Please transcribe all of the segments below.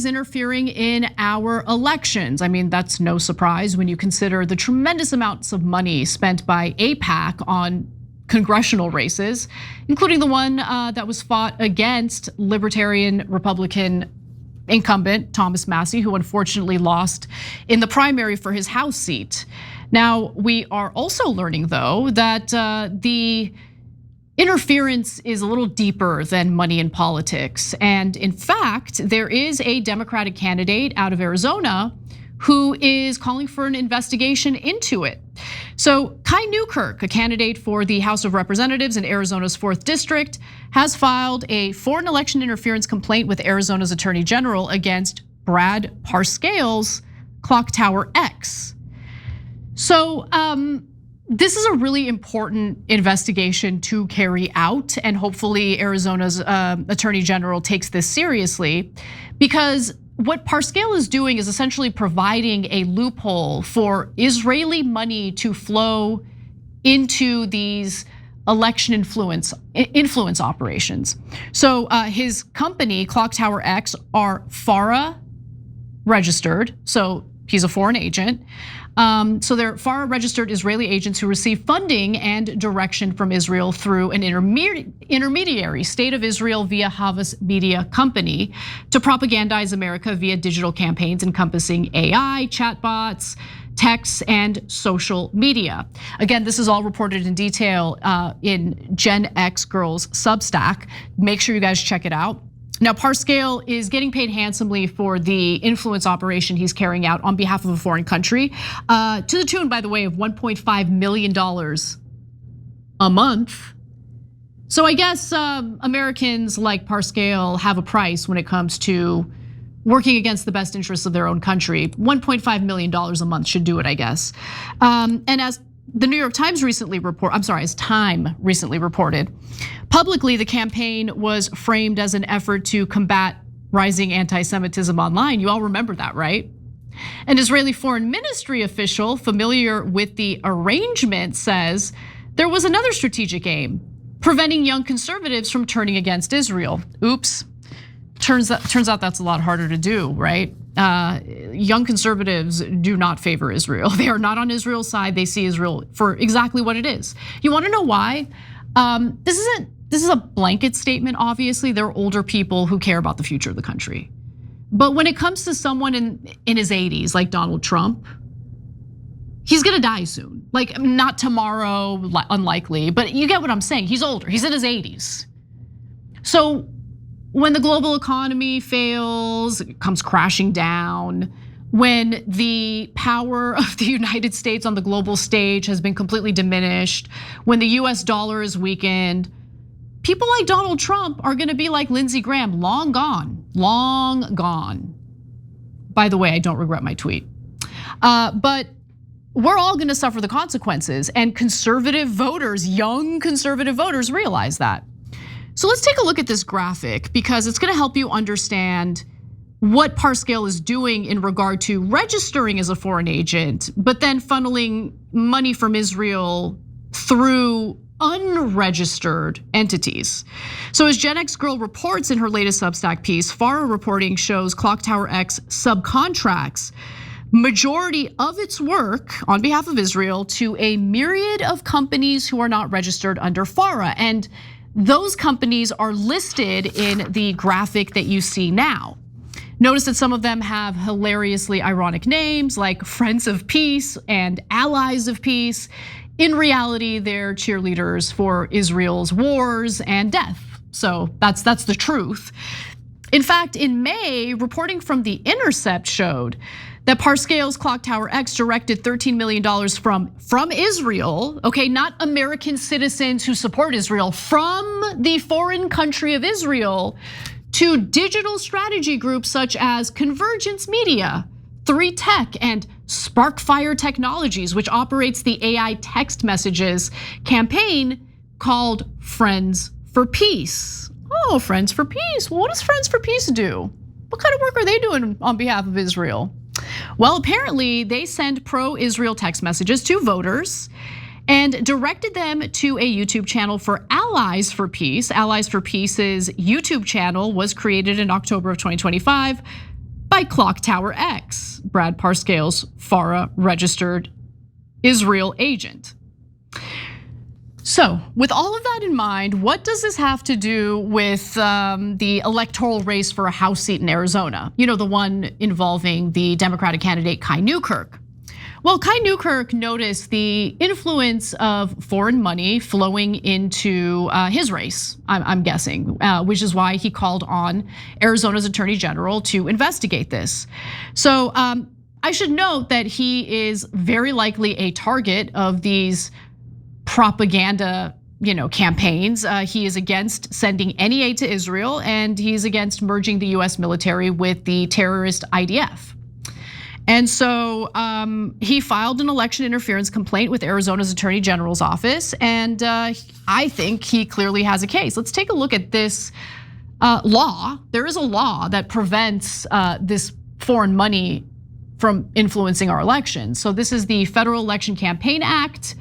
is interfering in our elections. I mean, that's no surprise when you consider the tremendous amounts of money spent by AIPAC on congressional races, including the one that was fought against Libertarian Republican incumbent Thomas Massie, who unfortunately lost in the primary for his House seat. Now, we are also learning, though, that the interference is a little deeper than money in politics. And in fact, there is a Democratic candidate out of Arizona who is calling for an investigation into it. So Kai Newkirk, a candidate for the House of Representatives in Arizona's 4th District, has filed a foreign election interference complaint with Arizona's Attorney General against Brad Parscale's Clock Tower X. So this is a really important investigation to carry out, and hopefully Arizona's Attorney General takes this seriously, because what Parscale is doing is essentially providing a loophole for Israeli money to flow into these election influence operations. So his company, Clock Tower X, are FARA registered, so he's a foreign agent. So they're FARA registered Israeli agents who receive funding and direction from Israel through an intermediary, State of Israel via Havas Media Company, to propagandize America via digital campaigns encompassing AI, chatbots, texts, and social media. Again, this is all reported in detail in Gen X Girls Substack. Make sure you guys check it out. Now, Parscale is getting paid handsomely for the influence operation he's carrying out on behalf of a foreign country, to the tune, by the way, of $1.5 million a month. So I guess Americans like Parscale have a price when it comes to working against the best interests of their own country. $1.5 million a month should do it, I guess. And as the New York Times recently as Time recently reported, publicly the campaign was framed as an effort to combat rising anti-Semitism online. You all remember that, right? An Israeli foreign ministry official familiar with the arrangement says there was another strategic aim, preventing young conservatives from turning against Israel. Oops, turns out that's a lot harder to do, right? Young conservatives do not favor Israel. They are not on Israel's side. They see Israel for exactly what it is. You want to know why? This is a blanket statement, obviously. There are older people who care about the future of the country. But when it comes to someone in his 80s, like Donald Trump, he's gonna die soon. Like, not tomorrow, unlikely, but you get what I'm saying. He's older, he's in his 80s. So when the global economy fails, it comes crashing down, when the power of the United States on the global stage has been completely diminished, when the US dollar is weakened, people like Donald Trump are gonna be like Lindsey Graham, long gone, long gone. By the way, I don't regret my tweet. But we're all gonna suffer the consequences, and conservative voters, young conservative voters, realize that. So let's take a look at this graphic, because it's gonna help you understand what Parscale is doing in regard to registering as a foreign agent, but then funneling money from Israel through unregistered entities. So as Gen X Girl reports in her latest Substack piece, FARA reporting shows Clock Tower X subcontracts majority of its work on behalf of Israel to a myriad of companies who are not registered under FARA. And those companies are listed in the graphic that you see now. Notice that some of them have hilariously ironic names like Friends of Peace and Allies of Peace. In reality, they're cheerleaders for Israel's wars and death. So that's the truth. In fact, in May, reporting from The Intercept showed that Parscale's Clock Tower X directed $13 million from Israel, okay, not American citizens who support Israel, from the foreign country of Israel to digital strategy groups such as Convergence Media, 3Tech, and Sparkfire Technologies, which operates the AI text messages campaign called Friends for Peace. Oh, Friends for Peace. Well, what does Friends for Peace do? What kind of work are they doing on behalf of Israel? Well, apparently they send pro-Israel text messages to voters and directed them to a YouTube channel for Allies for Peace. Allies for Peace's YouTube channel was created in October of 2025 by Clock Tower X, Brad Parscale's FARA registered Israel agent. So with all of that in mind, what does this have to do with the electoral race for a House seat in Arizona? You know, the one involving the Democratic candidate Kai Newkirk. Well, Kai Newkirk noticed the influence of foreign money flowing into his race, I'm guessing, which is why he called on Arizona's Attorney General to investigate this. So I should note that he is very likely a target of these propaganda, campaigns. He is against sending any aid to Israel, and he's against merging the US military with the terrorist IDF. And so he filed an election interference complaint with Arizona's Attorney General's office, and I think he clearly has a case. Let's take a look at this law. There is a law that prevents this foreign money from influencing our elections. So this is the Federal Election Campaign Act,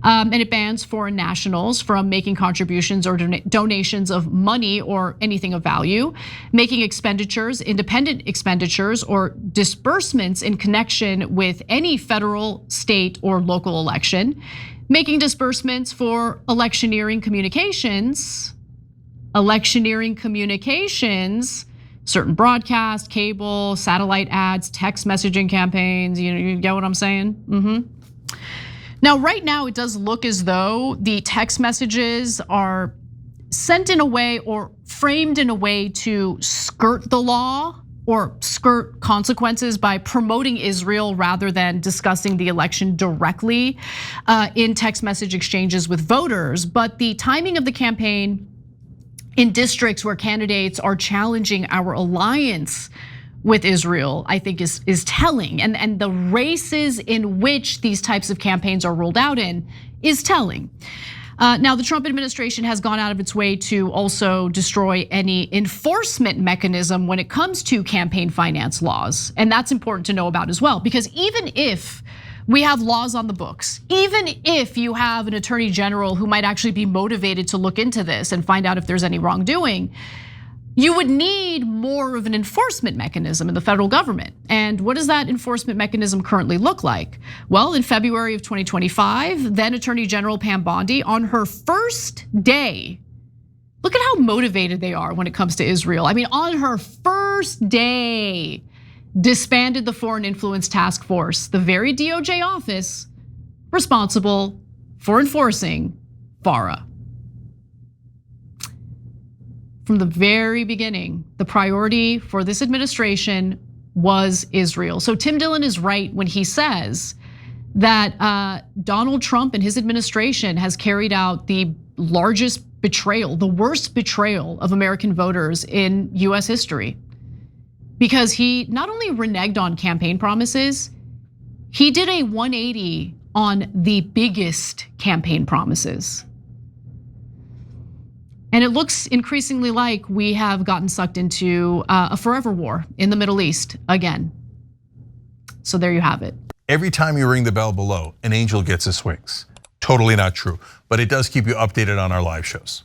and it bans foreign nationals from making contributions or donations of money or anything of value, making expenditures, independent expenditures, or disbursements in connection with any federal, state, or local election, making disbursements for electioneering communications, certain broadcast, cable, satellite ads, text messaging campaigns, you get what I'm saying? Now, right now, it does look as though the text messages are sent in a way or framed in a way to skirt the law or skirt consequences by promoting Israel rather than discussing the election directly in text message exchanges with voters. But the timing of the campaign in districts where candidates are challenging our alliance with Israel, I think is telling. And the races in which these types of campaigns are rolled out in is telling. Now, the Trump administration has gone out of its way to also destroy any enforcement mechanism when it comes to campaign finance laws. And that's important to know about as well, because even if we have laws on the books, even if you have an attorney general who might actually be motivated to look into this and find out if there's any wrongdoing, you would need more of an enforcement mechanism in the federal government. And what does that enforcement mechanism currently look like? Well, in February of 2025, then Attorney General Pam Bondi, on her first day, look at how motivated they are when it comes to Israel. I mean, on her first day, disbanded the Foreign Influence Task Force, the very DOJ office responsible for enforcing FARA. From the very beginning, the priority for this administration was Israel. So Tim Dillon is right when he says that Donald Trump and his administration has carried out the largest betrayal, the worst betrayal of American voters in US history. Because he not only reneged on campaign promises, he did a 180 on the biggest campaign promises. And it looks increasingly like we have gotten sucked into a forever war in the Middle East again. So there you have it. Every time you ring the bell below, an angel gets his wings. Totally not true, but it does keep you updated on our live shows.